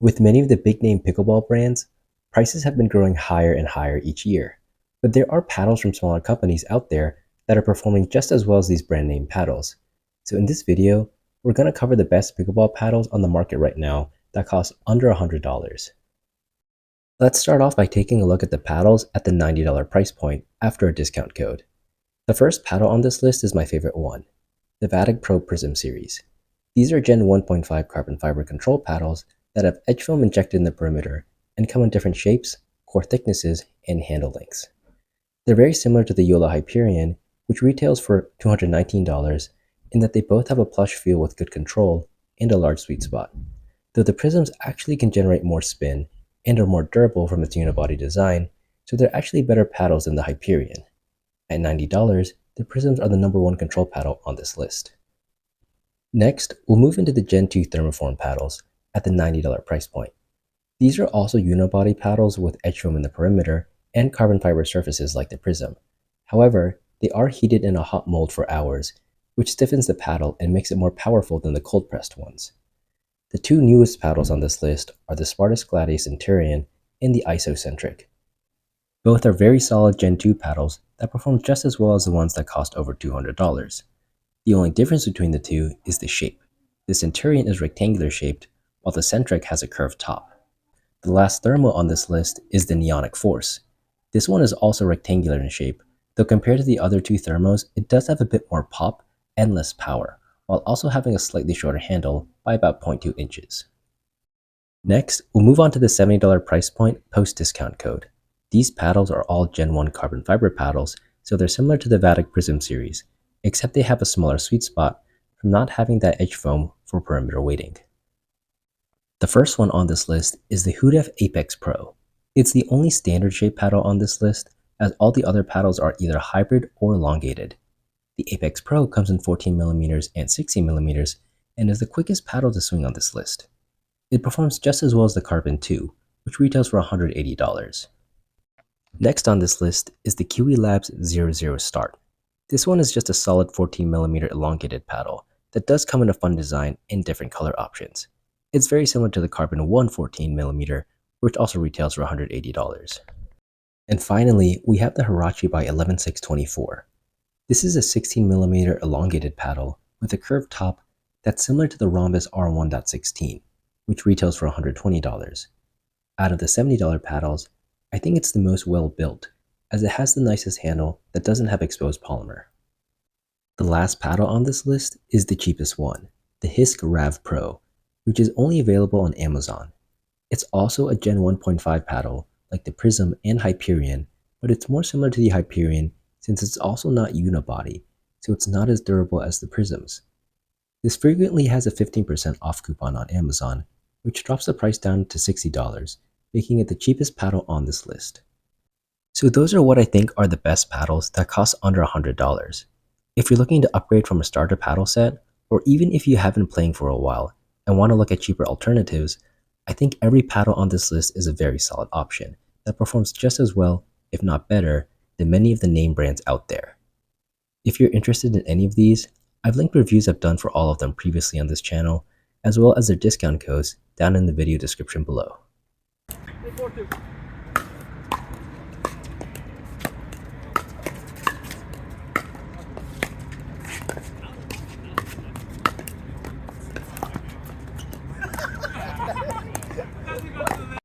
With many of the big-name pickleball brands, prices have been growing higher and higher each year, but there are paddles from smaller companies out there that are performing just as well as these brand-name paddles. So in this video, we're going to cover the best pickleball paddles on the market right now that cost under $100. Let's start off by taking a look at the paddles at the $90 price point after a discount code. The first paddle on this list is my favorite one, the Vtic Pro Prism series. These are Gen 1.5 carbon fiber control paddles that have edge foam injected in the perimeter and come in different shapes, core thicknesses, and handle lengths. They're very similar to the Yola Hyperion, which retails for $219, in that they both have a plush feel with good control and a large sweet spot, though the Prisms actually can generate more spin and are more durable from its unibody design, so they're actually better paddles than the Hyperion. At $90, the Prisms are the #1 control paddle on this list. Next, we'll move into the Gen 2 thermoform paddles at the $90 price point. These are also unibody paddles with edge foam in the perimeter and carbon fiber surfaces like the Prism. However, they are heated in a hot mold for hours, which stiffens the paddle and makes it more powerful than the cold-pressed ones. The two newest paddles on this list are the Spartus Gladius Centurion and the Isocentric. Both are very solid Gen 2 paddles that perform just as well as the ones that cost over $200. The only difference between the two is the shape. The Centurion is rectangular shaped, while the Centric has a curved top. The last thermo on this list is the Neonic Force. This one is also rectangular in shape, though compared to the other two thermos, it does have a bit more pop and less power, while also having a slightly shorter handle by about 0.2 inches. Next, we'll move on to the $70 price point post-discount code. These paddles are all Gen 1 carbon fiber paddles, so they're similar to the Vatic Prism series, except they have a smaller sweet spot from not having that edge foam for perimeter weighting. The first one on this list is the Huda Apex Pro. It's the only standard shape paddle on this list, as all the other paddles are either hybrid or elongated. The Apex Pro comes in 14mm and 16mm and is the quickest paddle to swing on this list. It performs just as well as the Carbon 2, which retails for $180. Next on this list is the Kiwi Labs 00 Start. This one is just a solid 14mm elongated paddle that does come in a fun design and different color options. It's very similar to the Carbon 1 14mm, which also retails for $180. And finally, we have the Harachi by 11624. This is a 16mm elongated paddle with a curved top that's similar to the Rhombus R1.16, which retails for $120. Out of the $70 paddles, I think it's the most well built, as it has the nicest handle that doesn't have exposed polymer. The last paddle on this list is the cheapest one, the Hisk Rav Pro, which is only available on Amazon. It's also a Gen 1.5 paddle like the Prism and Hyperion, but it's more similar to the Hyperion since it's also not unibody, so it's not as durable as the Prisms. This frequently has a 15% off coupon on Amazon, which drops the price down to $60, making it the cheapest paddle on this list. So those are what I think are the best paddles that cost under $100. If you're looking to upgrade from a starter paddle set, or even if you have been playing for a while and want to look at cheaper alternatives, I think every paddle on this list is a very solid option that performs just as well, if not better, than many of the name brands out there. If you're interested in any of these, I've linked reviews I've done for all of them previously on this channel, as well as their discount codes down in the video description below.